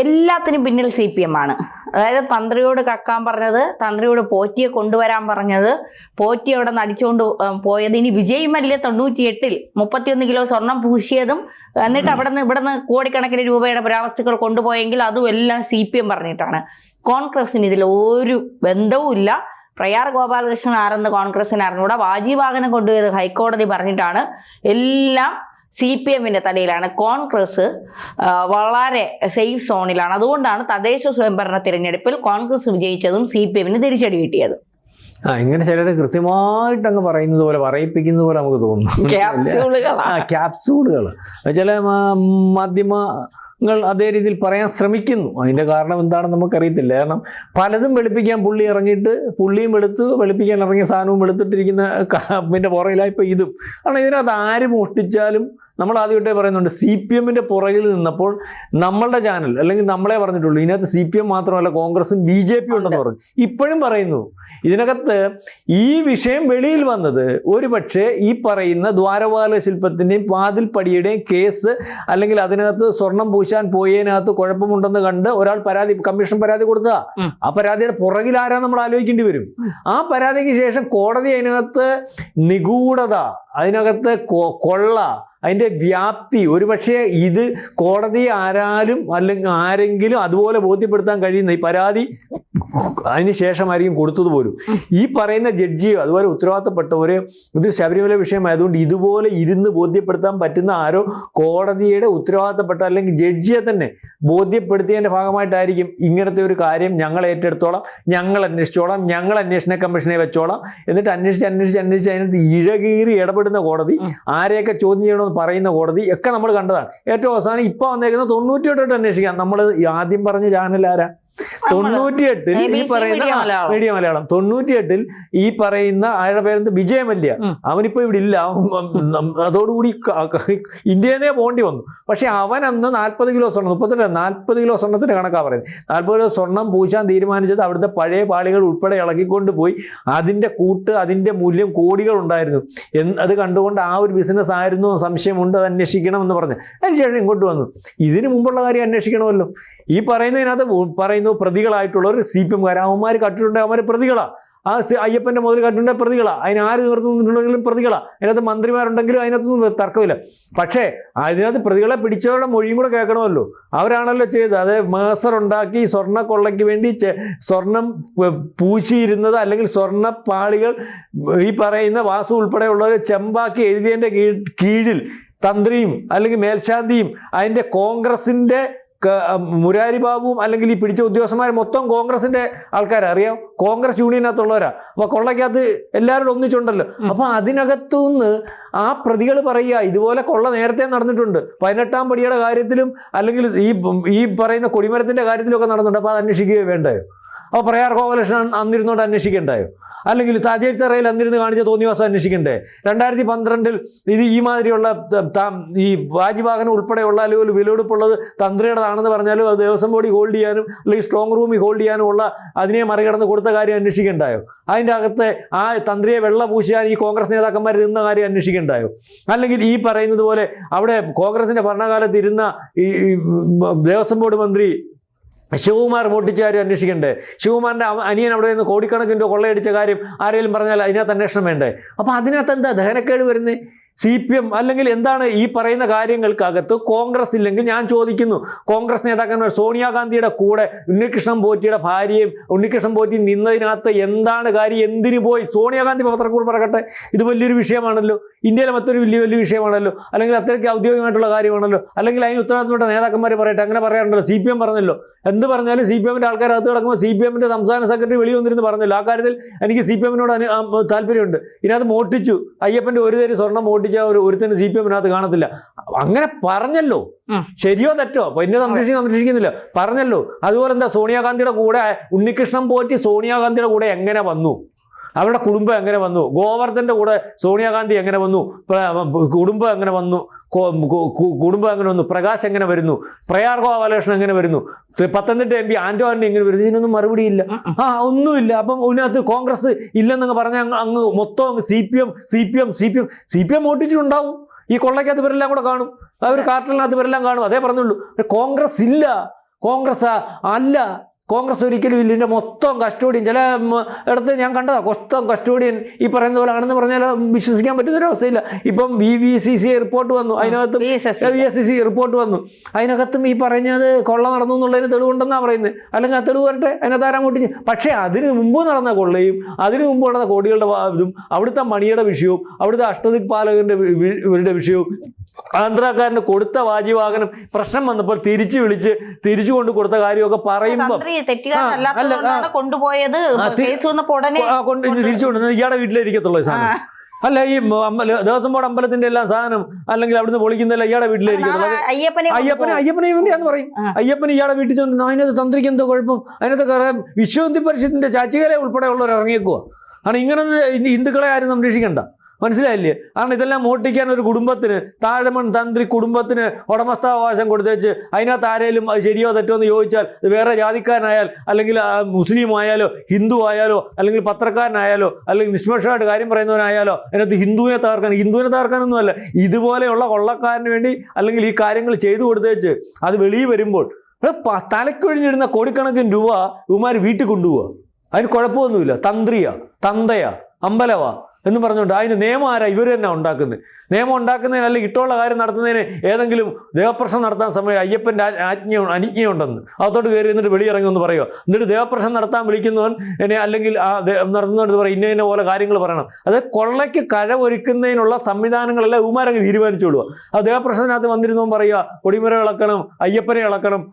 എല്ലാത്തിനും പിന്നിൽ CPM ആണ്. അതായത് തന്ത്രിയോട് കക്കാൻ പറഞ്ഞത്, തന്ത്രിയോട് പോറ്റിയെ കൊണ്ടുവരാൻ പറഞ്ഞത്, പോറ്റി അവിടെ നടിച്ചുകൊണ്ട് പോയത്. ഇനി വിജയ് മല്യ 98-ൽ 31 കിലോ സ്വർണം പൂശിയതും എന്നിട്ട് ഇവിടുന്ന് കോടിക്കണക്കിന് രൂപയുടെ പുരാവസ്തുക്കൾ കൊണ്ടുപോയെങ്കിൽ അതും എല്ലാം CPM പറഞ്ഞിട്ടാണ്. കോൺഗ്രസിന് ഇതിൽ ഒരു ബന്ധവും ഇല്ല. പ്രയാർ ഗോപാലകൃഷ്ണൻ ആരെന്ന് കോൺഗ്രസിന് അറിഞ്ഞൂടാ. വാജീവാഹനം കൊണ്ടുപോയത് ഹൈക്കോടതി പറഞ്ഞിട്ടാണ്. എല്ലാം CPMന്റെ തലയിലാണ്. കോൺഗ്രസ് വളരെ സേഫ് സോണിലാണ്. അതുകൊണ്ടാണ് തദ്ദേശ സ്വയംഭരണ തിരഞ്ഞെടുപ്പിൽ കോൺഗ്രസ് വിജയിച്ചതും CPMന് തിരിച്ചടി കിട്ടിയത്. ഇങ്ങനെ ചിലര് കൃത്യമായിട്ട് അങ്ങ് പറയുന്നത് പോലെ, പറയിപ്പിക്കുന്നത് പോലെ നമുക്ക് തോന്നുന്നു. ക്യാപ്സൂളുകൾ ചില മാധ്യമങ്ങൾ അതേ രീതിയിൽ പറയാൻ ശ്രമിക്കുന്നു. അതിൻ്റെ കാരണം എന്താണെന്ന് നമുക്കറിയത്തില്ല. കാരണം പലതും വെളുപ്പിക്കാൻ പുള്ളി ഇറങ്ങിയിട്ട്, പുള്ളിയും വെളുത്ത് വെളുപ്പിക്കാൻ ഇറങ്ങിയ സാധനവും വെളുത്തിട്ടിരിക്കുന്ന പിന്നെ പുറകിലായി ഇപ്പോൾ ഇതും. കാരണം ഇതിനകത്ത് ആര് മോഷ്ടിച്ചാലും നമ്മൾ ആദ്യമായിട്ടേ പറയുന്നുണ്ട്, CPMന്റെ പുറകിൽ നിന്നപ്പോൾ നമ്മളുടെ ചാനൽ അല്ലെങ്കിൽ നമ്മളെ പറഞ്ഞിട്ടുള്ളൂ ഇതിനകത്ത് CPM മാത്രമല്ല കോൺഗ്രസും BJP ഉണ്ടെന്ന് പറഞ്ഞു. ഇപ്പോഴും പറയുന്നു. ഇതിനകത്ത് ഈ വിഷയം വെളിയിൽ വന്നത് ഒരു പക്ഷേ ഈ പറയുന്ന ദ്വാരപാല ശില്പത്തിൻ്റെയും വാതിൽപ്പടിയുടെയും കേസ്, അല്ലെങ്കിൽ അതിനകത്ത് സ്വർണം പൂശാൻ പോയതിനകത്ത് കുഴപ്പമുണ്ടെന്ന് കണ്ട് ഒരാൾ കമ്മീഷൻ പരാതി കൊടുത്തതാ. ആ പരാതിയുടെ പുറകിൽ ആരാ നമ്മൾ ആലോചിക്കേണ്ടി വരും. ആ പരാതിക്ക് ശേഷം കോടതി അതിനകത്ത് നിഗൂഢത, അതിനകത്ത് കൊള്ള, അതിൻ്റെ വ്യാപ്തി, ഒരുപക്ഷെ ഇത് കോടതി ആരെങ്കിലും അതുപോലെ ബോധ്യപ്പെടുത്താൻ കഴിയുന്ന ഈ പരാതി അതിന് ശേഷമായിരിക്കും കൊടുത്തത് പോലും. ഈ പറയുന്ന ജഡ്ജിയോ അതുപോലെ ഉത്തരവാദിത്തപ്പെട്ടവർ ഇത് ശബരിമല വിഷയമായതുകൊണ്ട് ഇതുപോലെ ഇരുന്ന് ബോധ്യപ്പെടുത്താൻ പറ്റുന്ന ആരോ കോടതിയുടെ ഉത്തരവാദിത്തപ്പെട്ട അല്ലെങ്കിൽ ജഡ്ജിയെ തന്നെ ബോധ്യപ്പെടുത്തിയതിൻ്റെ ഭാഗമായിട്ടായിരിക്കും ഇങ്ങനത്തെ ഒരു കാര്യം ഞങ്ങൾ ഏറ്റെടുത്തോളാം, ഞങ്ങൾ അന്വേഷിച്ചോളാം, ഞങ്ങൾ അന്വേഷണ കമ്മീഷനെ വെച്ചോളാം, എന്നിട്ട് അന്വേഷിച്ച് അതിനകത്ത് ഇഴകീറി ഇടപെടുന്ന കോടതി, ആരെയൊക്കെ ചോദ്യം ചെയ്യണമെന്ന് പറയുന്ന കോടതി ഒക്കെ നമ്മൾ കണ്ടതാണ്. ഏറ്റവും അവസാനം ഇപ്പോൾ വന്നേക്കുന്നത് 98 അന്വേഷിക്കാം. നമ്മൾ ആദ്യം പറഞ്ഞ ചാനൽ ആരാ? 98-ൽ ഈ പറയുന്ന മീഡിയ മലയാളം 98-ൽ ഈ പറയുന്ന അയാളുടെ പേരെന്ത്, വിജയ് മല്യ. അവനിപ്പോ ഇവിടെ ഇല്ല. അതോടുകൂടി ഇന്ത്യനെ പോകേണ്ടി വന്നു. പക്ഷെ അവൻ അന്ന് 40 കിലോ സ്വർണം, 40 കിലോ സ്വർണത്തിന്റെ കണക്കാ പറയുന്നത്. 40 കിലോ സ്വർണം പൂശാൻ തീരുമാനിച്ചത് അവിടുത്തെ പഴയ പാളികൾ ഉൾപ്പെടെ ഇളക്കിക്കൊണ്ട് പോയി. അതിന്റെ മൂല്യം കോടികൾ ഉണ്ടായിരുന്നു. അത് കണ്ടുകൊണ്ട് ആ ഒരു ബിസിനസ് ആയിരുന്നു, സംശയമുണ്ട്, അത് അന്വേഷിക്കണം എന്ന് പറഞ്ഞു. അതിനുശേഷം ഇങ്ങോട്ട് വന്നു. ഇതിനു മുമ്പുള്ള കാര്യം അന്വേഷിക്കണമല്ലോ. ഈ പറയുന്നതിനകത്ത് പറയുന്നു പ്രതികളായിട്ടുള്ളവർ CPMകാർ, അവന്മാർ കട്ടിട്ടുണ്ട്, അവന്മാർ പ്രതികളാണ്. ആ അയ്യപ്പൻ്റെ മുതൽ കട്ടിട്ടുണ്ട്, പ്രതികളാണ്. അതിന് ആര് നിർത്തുന്നുണ്ടെങ്കിലും പ്രതികളാണ്. അതിനകത്ത് മന്ത്രിമാരുണ്ടെങ്കിലും അതിനകത്തൊന്നും തർക്കമില്ല. പക്ഷേ അതിനകത്ത് പ്രതികളെ പിടിച്ചവരുടെ മൊഴിയും കൂടെ കേൾക്കണമല്ലോ. അവരാണല്ലോ ചെയ്തത്. അത് മേസറുണ്ടാക്കി സ്വർണ്ണ കൊള്ളയ്ക്ക് വേണ്ടി സ്വർണം പൂശിയിരുന്നത്, അല്ലെങ്കിൽ സ്വർണ്ണ പാളികൾ ഈ പറയുന്ന വാസു ഉൾപ്പെടെയുള്ളവർ ചെമ്പാക്കി എഴുതിയതിൻ്റെ കീഴിൽ തന്ത്രിയും അല്ലെങ്കിൽ മേൽശാന്തിയും അതിൻ്റെ കോൺഗ്രസിൻ്റെ മുരാരി ബാബുവും അല്ലെങ്കിൽ ഈ പിടിച്ച ഉദ്യോഗസ്ഥന്മാർ മൊത്തം കോൺഗ്രസിന്റെ ആൾക്കാരറിയാം, കോൺഗ്രസ് യൂണിയനകത്തുള്ളവരാ. അപ്പൊ കൊള്ളയ്ക്കകത്ത് എല്ലാവരും ഒന്നിച്ചുണ്ടല്ലോ. അപ്പൊ അതിനകത്തുനിന്ന് ആ പ്രതികൾ പറയുക ഇതുപോലെ കൊള്ള നേരത്തെ നടന്നിട്ടുണ്ട്, 18-ാം പടിയുടെ കാര്യത്തിലും അല്ലെങ്കിൽ ഈ പറയുന്ന കൊടിമരത്തിന്റെ കാര്യത്തിലൊക്കെ നടന്നിട്ടുണ്ട്. അപ്പൊ അത് അന്വേഷിക്കുകയോ വേണ്ടായോ? അപ്പോൾ പ്രയാർ ഗോപാലകൃഷ്ണൻ അന്നിരുന്നോണ്ട് അന്വേഷിക്കണ്ടായോ? അല്ലെങ്കിൽ താജേത്തറയിൽ അന്നിരുന്ന് കാണിച്ച തോന്നിവാസം അന്വേഷിക്കണ്ടേ? 2012-ൽ ഇത് ഈ മാതിരിയുള്ള ഈ വാജിവാഹനം ഉൾപ്പെടെയുള്ള അല്ലെങ്കിൽ വിലവെടുപ്പുള്ളത് തന്ത്രിയുടേതാണെന്ന് പറഞ്ഞാലും അത് ദേവസ്വം ബോഡി ഹോൾഡ് ചെയ്യാനും അല്ലെങ്കിൽ സ്ട്രോങ് റൂമിൽ ഹോൾഡ് ചെയ്യാനും ഉള്ള അതിനെ മറികടന്ന് കൊടുത്ത കാര്യം അന്വേഷിക്കണ്ടായോ? അതിൻ്റെ അകത്ത് ആ തന്ത്രിയെ വെള്ള പൂശിയാൻ ഈ കോൺഗ്രസ് നേതാക്കന്മാർ നിന്ന കാര്യം അന്വേഷിക്കണ്ടായോ? അല്ലെങ്കിൽ ഈ പറയുന്നത് പോലെ അവിടെ കോൺഗ്രസിന്റെ ഭരണകാലത്ത് ഇരുന്ന ഈ ദേവസ്വം ബോർഡ് മന്ത്രി ശിവകുമാർ മോട്ടിച്ചാരും അന്വേഷിക്കണ്ടേ? ശിവകുമാറിൻ്റെ അനിയൻ അവിടെ നിന്ന് കോടിക്കണക്കിന് രൂപ കൊള്ളയടിച്ച കാര്യം ആരെങ്കിലും പറഞ്ഞാൽ അതിനകത്ത് അന്വേഷണം വേണ്ടേ? അപ്പോൾ അതിനകത്ത് എന്താ ദഹനക്കേട് വരുന്നത്? CPM അല്ലെങ്കിൽ എന്താണ് ഈ പറയുന്ന കാര്യങ്ങൾക്കകത്ത് കോൺഗ്രസ് ഇല്ലെങ്കിൽ ഞാൻ ചോദിക്കുന്നു, കോൺഗ്രസ് നേതാക്കന്മാർ സോണിയാഗാന്ധിയുടെ കൂടെ ഉണ്ണികൃഷ്ണൻ പോറ്റിയുടെ ഭാര്യയും ഉണ്ണികൃഷ്ണൻ പോറ്റി നിന്നതിനകത്ത് എന്താണ് കാര്യം? എന്തിനു പോയി? സോണിയാഗാന്ധി പത്രക്കുറിപ്പ് പറയട്ടെ, ഇത് വലിയൊരു വിഷയമാണല്ലോ, ഇന്ത്യയിലെ മറ്റൊരു വലിയ വിഷയമാണല്ലോ, അല്ലെങ്കിൽ അത്രയ്ക്ക് ഔദ്യോഗികമായിട്ടുള്ള കാര്യമാണല്ലോ, അല്ലെങ്കിൽ അതിന് ഉത്തരവാദിത്തപ്പെട്ട നേതാക്കന്മാർ പറയട്ടെ. അങ്ങനെ പറയാറുണ്ടല്ലോ. CPM പറഞ്ഞല്ലോ. എന്ത് പറഞ്ഞാലും CPMന്റെ ആൾക്കാർ അകത്ത് കിടക്കുമ്പോൾ CPMന്റെ സംസ്ഥാന സെക്രട്ടറി വെളി വന്നിരുന്ന് പറഞ്ഞല്ലോ. ആ കാര്യത്തിൽ എനിക്ക് CPMനോട് താല്പര്യമുണ്ട്. ഇതിനകത്ത് മോട്ടിച്ചു, അയ്യപ്പൻ്റെ ഒരു തരി സ്വർണ്ണം മോട്ടിച്ച ഒരുത്തന് CPMനകത്ത് കാണത്തില്ല. അങ്ങനെ പറഞ്ഞല്ലോ. ശരിയോ തെറ്റോ? അപ്പൊ എന്നെ സംരക്ഷിക്കുന്നില്ല, പറഞ്ഞല്ലോ. അതുപോലെ എന്താ സോണിയാഗാന്ധിയുടെ കൂടെ ഉണ്ണികൃഷ്ണൻ പോറ്റി സോണിയാഗാന്ധിയുടെ കൂടെ എങ്ങനെ വന്നു? അവരുടെ കുടുംബം എങ്ങനെ വന്നു? ഗോവർദ്ധന്റെ കൂടെ സോണിയാഗാന്ധി എങ്ങനെ വന്നു? കുടുംബം എങ്ങനെ വന്നു? പ്രകാശ് എങ്ങനെ വരുന്നു? പ്രയാർ ഗോപാലകൃഷ്ണൻ എങ്ങനെ വരുന്നു? പത്തനംതിട്ട MP ആന്റോ ആന്റണി എങ്ങനെ വരുന്നു? ഇതിനൊന്നും മറുപടിയില്ല. ഒന്നുമില്ല. അപ്പം ഇതിനകത്ത് കോൺഗ്രസ് ഇല്ലെന്നങ്ങ് പറഞ്ഞാൽ അങ്ങ് മൊത്തം CPM ഓട്ടിച്ചിട്ടുണ്ടാവും. ഈ കൊള്ളയ്ക്കകത്ത് ഇവരെല്ലാം കൂടെ കാണും, ആ ഒരു കാർട്ടലിനകത്ത് ഇവരെല്ലാം കാണും. അതേ പറഞ്ഞുള്ളൂ. കോൺഗ്രസ് ഇല്ല. കോൺഗ്രസ് അല്ല. കോൺഗ്രസ് ഒരിക്കലും ഇല്ല. ഇതിൻ്റെ മൊത്തം കസ്റ്റോഡിയൻ ചില ഇടത്ത് ഞാൻ കണ്ടതാണ്, മൊത്തം കസ്റ്റോഡിയൻ ഈ പറയുന്ന പോലെ ആണെന്ന് പറഞ്ഞാൽ വിശ്വസിക്കാൻ പറ്റുന്നൊരവസ്ഥയില്ല. ഇപ്പം VVCC റിപ്പോർട്ട് വന്നു, അതിനകത്തും VSCC റിപ്പോർട്ട് വന്നു, അതിനകത്തും ഈ പറഞ്ഞത് കൊള്ള നടന്നു എന്നുള്ളതിന് തെളിവുണ്ടെന്നാണ് പറയുന്നത്. അല്ലെങ്കിൽ ആ തെളിവ് വരട്ടെ, അതിനകത്ത് ആരാൻ കൂട്ടി. പക്ഷേ അതിന് മുമ്പ് നടന്ന കൊള്ളയും അതിന് മുമ്പ് നടന്ന കോടികളുടെ ഇതും അവിടുത്തെ മണിയുടെ വിഷയവും അവിടുത്തെ അഷ്ടദിക്പാലകന്റെ ഇവരുടെ വിഷയവും ആന്ധ്രാക്കാരന് കൊടുത്ത വാജിവാഹനം പ്രശ്നം വന്നപ്പോൾ തിരിച്ചു കൊണ്ട് കൊടുത്ത കാര്യമൊക്കെ പറയുമ്പോൾ കൊണ്ടുപോയത് തിരിച്ചു കൊണ്ടുവന്നത് ഇയാളുടെ വീട്ടിലിരിക്കത്തുള്ള സാധനം അല്ല. ഈ ദേവസ്വം ബോർഡ് അമ്പലത്തിന്റെ എല്ലാം സാധനം അല്ലെങ്കിൽ അവിടുന്ന് പൊളിക്കുന്നതല്ല ഇയാളുടെ വീട്ടിലിരിക്കത്തുള്ളത്. അയ്യപ്പനെ ഇവന്റെയാന്ന് പറയും. അയ്യപ്പന് ഇയാളുടെ വീട്ടിൽ ചെന്ന് അതിനകത്ത് തന്ത്രിക്ക് എന്തോ കുഴപ്പം, അതിനകത്ത് വിശ്വഹിന്ദു പരിഷത്തിന്റെ ചാച്ചികരെ ഉൾപ്പെടെ ഉള്ളവർ ഇറങ്ങിയേക്കുക ആണ്. ഇങ്ങനെ ഹിന്ദുക്കളെ ആരും സംരക്ഷിക്കണ്ട, മനസ്സിലായില്ലേ? കാരണം ഇതെല്ലാം മോട്ടിക്കാൻ ഒരു കുടുംബത്തിന്, താഴമൺ തന്ത്രി കുടുംബത്തിന് ഉടമസ്ഥാവകാശം കൊടുത്തേച്ച് അതിനകത്ത് ആരെങ്കിലും അത് ശരിയോ തെറ്റോ എന്ന് ചോദിച്ചാൽ വേറെ ജാതിക്കാരനായാൽ അല്ലെങ്കിൽ മുസ്ലിം ആയാലോ ഹിന്ദു ആയാലോ അല്ലെങ്കിൽ പത്രക്കാരനായാലോ അല്ലെങ്കിൽ നിഷ്പക്ഷമായിട്ട് കാര്യം പറയുന്നവനായാലോ അതിനകത്ത് ഹിന്ദുവിനെ തകർക്കാനൊന്നുമല്ല, ഇതുപോലെയുള്ള കൊള്ളക്കാരന് വേണ്ടി അല്ലെങ്കിൽ ഈ കാര്യങ്ങൾ ചെയ്തു കൊടുത്തേച്ച് അത് വെളിയിൽ വരുമ്പോൾ തലക്കൊഴിഞ്ഞിടുന്ന കോടിക്കണക്കിന് രൂപ ഇവന്മാർ വീട്ടിൽ കൊണ്ടുപോവുക. അതിന് കുഴപ്പമൊന്നുമില്ല. തന്ത്രിയാ, തന്തയാ, അമ്പലവാ എന്ന് പറഞ്ഞുകൊണ്ട് അതിന് നിയമം ആരാ? ഇവർ തന്നെ ഉണ്ടാക്കുന്നത്. നിയമം ഉണ്ടാക്കുന്നതിന് അല്ലെങ്കിൽ ഇഷ്ടമുള്ള കാര്യം നടത്തുന്നതിന് ഏതെങ്കിലും ദേവപ്രശ്നം നടത്താൻ സമയം അയ്യപ്പൻ്റെ അനുജ്ഞയുണ്ടെന്ന് അകത്തോട്ട് കയറി എന്നിട്ട് വെളിയിറങ്ങുമെന്ന് പറയുക. എന്നിട്ട് ദേവപ്രശ്നം നടത്താൻ വിളിക്കുന്നവൻ എന്നെ അല്ലെങ്കിൽ ആ നടത്തുന്നവൻ പറയും ഇന്ന പോലെ കാര്യങ്ങൾ പറയണം. അത് കൊള്ളയ്ക്ക് കഴവൊരുക്കുന്നതിനുള്ള സംവിധാനങ്ങളെല്ലാം ഉമാരങ്ങ് തീരുമാനിച്ചോളുക. ആ ദേവപ്രശ്നത്തിനകത്ത് വന്നിരുന്നവൻ പറയുക കൊടിമര ഇളക്കണം, അയ്യപ്പനെ ഇളക്കണം,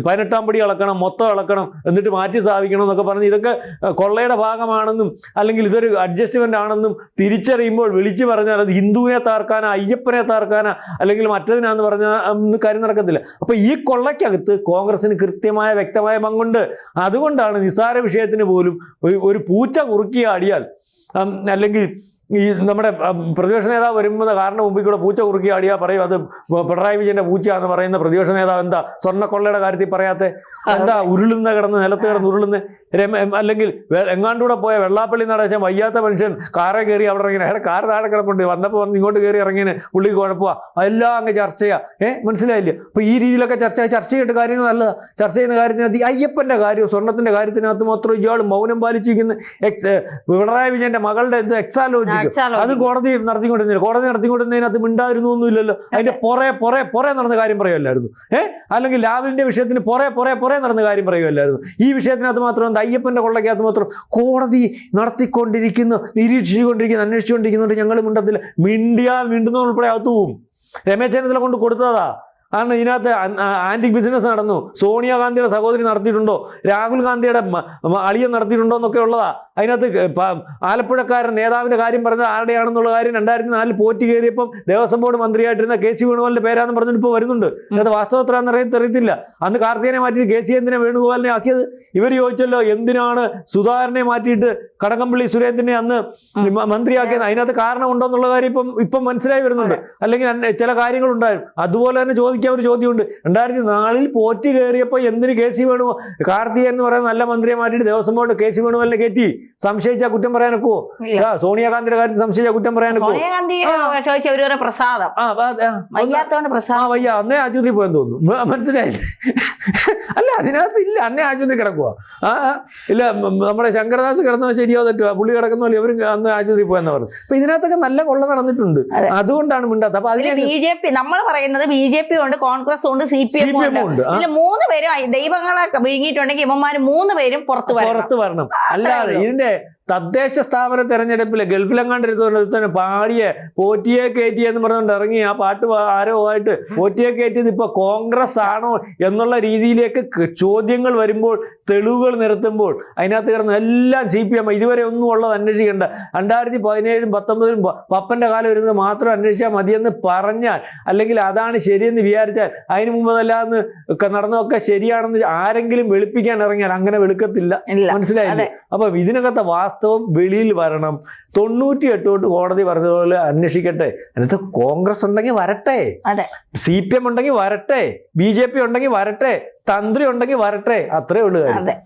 18 പടി ഇളക്കണം, മൊത്തം ഇളക്കണം, എന്നിട്ട് മാറ്റി സ്ഥാപിക്കണം എന്നൊക്കെ പറഞ്ഞ് ഇതൊക്കെ കൊള്ളയുടെ ഭാഗമാണെന്നും അല്ലെങ്കിൽ ഇതൊരു അഡ്ജസ്റ്റ്മെൻ്റ് ആണെന്നും തിരിച്ചറിയുമ്പോൾ വിളിച്ചു പറഞ്ഞാൽ അത് ഹിന്ദുവിനെ താർക്കാനാ, അയ്യപ്പനെ താർക്കാനാ അല്ലെങ്കിൽ മറ്റതിനാന്ന് പറഞ്ഞാൽ കാര്യം നടക്കത്തില്ല. അപ്പോൾ ഈ കൊള്ളയ്ക്കകത്ത് കോൺഗ്രസിന് കൃത്യമായ വ്യക്തമായ പങ്കുണ്ട്. അതുകൊണ്ടാണ് നിസ്സാര വിഷയത്തിന് പോലും ഒരു പൂച്ച കുറുക്കി ആടിയാൽ അല്ലെങ്കിൽ ഈ നമ്മുടെ പ്രതിപക്ഷ നേതാവ് വരുമ്പോൾ കാരണം മുമ്പിൽ കൂടെ പൂച്ച കുറുക്കി ആടിയാൽ പറയും അത് പിണറായി വിജയൻ്റെ പൂച്ചയാണെന്ന് പറയുന്ന പ്രതിപക്ഷ നേതാവ് എന്താ സ്വർണ്ണക്കൊള്ളയുടെ കാര്യത്തിൽ പറയാത്തെ? എന്താ നിലത്ത് കിടന്ന് ഉരുളുന്ന അല്ലെങ്കിൽ എങ്ങാണ്ടൂടെ പോയ വെള്ളാപ്പള്ളി നടച്ച വയ്യാത്ത മനുഷ്യൻ കാറെ കയറി അവിടെ ഇറങ്ങിയ അയാളെ കാർ താഴെ കിടപ്പുണ്ട്, വന്നപ്പോൾ ഇങ്ങോട്ട് കയറി ഇറങ്ങിയതിന് പുള്ളിക്ക് കുഴപ്പമാണ്, അതെല്ലാം അങ്ങ് ചർച്ച ചെയ്യാം. മനസ്സിലായില്ലേ? അപ്പോൾ ഈ രീതിയിലൊക്കെ ചർച്ച ചെയ്തിട്ട് കാര്യങ്ങൾ നല്ലതാണ്. ചർച്ച ചെയ്യുന്ന കാര്യത്തിനകത്ത് അയ്യപ്പൻ്റെ കാര്യവും സ്വർണ്ണത്തിൻ്റെ കാര്യത്തിനകത്ത് മാത്രം ഇയാൾ മൗനം പാലിച്ചിരിക്കുന്ന പിണറായി വിജയൻ്റെ മകളുടെ എന്തോ എക്സാലോജിക്ക് അത് കോടതി നടത്തിക്കൊണ്ടിരുന്നതിനകത്ത് മിണ്ടായിരുന്നു ഒന്നുമില്ലല്ലോ. അതിന്റെ പുറേ നടന്ന കാര്യം പറയുമല്ലായിരുന്നു. അല്ലെങ്കിൽ ലാവലിന്റെ വിഷയത്തിന് പുറേ നടന്ന കാര്യം പറയുമല്ലായിരുന്നു. ഈ വിഷയത്തിനകത്ത് മാത്രം അയ്യപ്പന്റെ കൊള്ളയ്ക്കകത്ത് മാത്രം കോടതി നടത്തിക്കൊണ്ടിരിക്കുന്നു, നിരീക്ഷിച്ചുകൊണ്ടിരിക്കുന്നു, അന്വേഷിച്ചുകൊണ്ടിരിക്കുന്നുണ്ട്. ഞങ്ങൾ മിണ്ടത്തില്ല. മിണ്ടുന്ന ഉൾപ്പെടെ അകത്തു പോവും. രമേശ് ചെന്നിത്തല കൊണ്ട് കൊടുത്തതാ. കാരണം ഇതിനകത്ത് ആൻറ്റിക് ബിസിനസ് നടന്നു. സോണിയാഗാന്ധിയുടെ സഹോദരി നടത്തിയിട്ടുണ്ടോ, രാഹുൽ ഗാന്ധിയുടെ അളിയൻ നടത്തിയിട്ടുണ്ടോ എന്നൊക്കെ ഉള്ളതാ. അതിനകത്ത് ആലപ്പുഴക്കാരൻ നേതാവിൻ്റെ കാര്യം പറഞ്ഞത് ആരുടെയാണെന്നുള്ള കാര്യം 2004 പോറ്റി കയറിയപ്പം ദേവസ്വം ബോർഡ് മന്ത്രിയായിട്ടിരുന്ന KC വേണുഗോപാലിൻ്റെ പേരാന്ന് പറഞ്ഞിട്ട് ഇപ്പോൾ വരുന്നുണ്ട്. അതിനകത്ത് വാസ്തവത്രാന്ന് അറിയത്തില്ല. അന്ന് കാർത്തികനെ മാറ്റിയിട്ട് KC എന്തിനാ വേണുഗോപാലിനെ ആക്കിയത്? ഇവർ ചോദിച്ചല്ലോ എന്തിനാണ് സുധാകരനെ മാറ്റിയിട്ട് കടകംപള്ളി സുരേന്ദ്രനെ അന്ന് മന്ത്രിയാക്കിയത്? അതിനകത്ത് കാരണം ഉണ്ടോ എന്നുള്ള കാര്യം ഇപ്പം മനസ്സിലായി വരുന്നുണ്ട്. അല്ലെങ്കിൽ ചില കാര്യങ്ങളുണ്ടായിരുന്നു. അതുപോലെ തന്നെ ചോദിക്കാൻ ഒരു ചോദ്യമുണ്ട്. 2004 പോറ്റി കയറിയപ്പോൾ എന്തിന് KC വേണുഗോപാൽ കാർത്തിക എന്ന് പറയുന്ന നല്ല മന്ത്രിയെ മാറ്റിയിട്ട് ദേവസ്വം ബോർഡ് KC വേണുഗോപാലിനെ കയറ്റി? സംശയിച്ചാൽ കുറ്റം പറയാനൊക്കുവോ? സോണിയാഗാന്ധിയുടെ കാര്യത്തിൽ സംശയിച്ചാൽ കുറ്റം പറയാനൊക്കുവോ? വയ്യ അന്നേ ആശുപത്രി പോയെന്ന് തോന്നുന്നു. മനസ്സിലായില്ലേ? അല്ല അതിനകത്ത് ഇല്ല, അന്നേ ആശുപത്രി കിടക്കുക. ഇല്ല നമ്മുടെ ശങ്കരദാസ് കിടന്നാൽ ശരിയോ തെറ്റുക, പുള്ളി കിടക്കുന്ന പോലെ ഇവർ അന്ന് ആശുപത്രി പോയെന്ന് പറഞ്ഞു. അപ്പൊ ഇതിനകത്തൊക്കെ നല്ല കൊള്ള നടന്നിട്ടുണ്ട്. അതുകൊണ്ടാണ് മിണ്ടാത്ത. അപ്പൊ അതിന് BJP നമ്മൾ പറയുന്നത് BJP ഉണ്ട്, കോൺഗ്രസ് ഉണ്ട്, CPM ഉണ്ട്. ഇതിൽ 3 പേരും ദൈവങ്ങളെ വിഴുങ്ങിയിട്ടുണ്ടെങ്കിൽ ഇവന്മാര് 3 പേരും പുറത്ത് വരണം. അല്ലാതെ ഇതിന്റെ തദ്ദേശ സ്ഥാപന തെരഞ്ഞെടുപ്പിൽ ഗൾഫിലെങ്ങാണ്ടിരുന്ന പാടിയെ പോറ്റിയെ കയറ്റി എന്ന് പറഞ്ഞുകൊണ്ട് ഇറങ്ങി ആ പാട്ട് ആരോ പോറ്റിയെ കയറ്റിയത് ഇപ്പൊ കോൺഗ്രസ് ആണോ എന്നുള്ള രീതിയിലേക്ക് ചോദ്യങ്ങൾ വരുമ്പോൾ, തെളിവുകൾ നിരത്തുമ്പോൾ അതിനകത്ത് കിടന്ന് എല്ലാം CPM. ഇതുവരെ ഒന്നും ഉള്ളത് അന്വേഷിക്കേണ്ട. 2017 19 പപ്പന്റെ കാലം വരുന്നത് മാത്രം അന്വേഷിച്ചാൽ മതിയെന്ന് പറഞ്ഞാൽ അല്ലെങ്കിൽ അതാണ് ശരിയെന്ന് വിചാരിച്ചാൽ അതിന് മുമ്പതല്ലാന്ന് നടന്നതൊക്കെ ശരിയാണെന്ന് ആരെങ്കിലും വെളുപ്പിക്കാൻ ഇറങ്ങിയാൽ അങ്ങനെ വെളുക്കത്തില്ല. മനസ്സിലായില്ലേ? അപ്പൊ ഇതിനകത്തെ വാസ്തവം വെളിയിൽ വരണം. 98 തൊട്ട് കോടതി പറഞ്ഞതുപോലെ അന്വേഷിക്കട്ടെ. അതിനകത്ത് കോൺഗ്രസ് ഉണ്ടെങ്കിൽ വരട്ടെ, CPM ഉണ്ടെങ്കിൽ വരട്ടെ, BJP ഉണ്ടെങ്കിൽ വരട്ടെ, തന്ത്രി ഉണ്ടെങ്കിൽ വരട്ടെ. അത്രേ ഉള്ളൂ കാര്യം.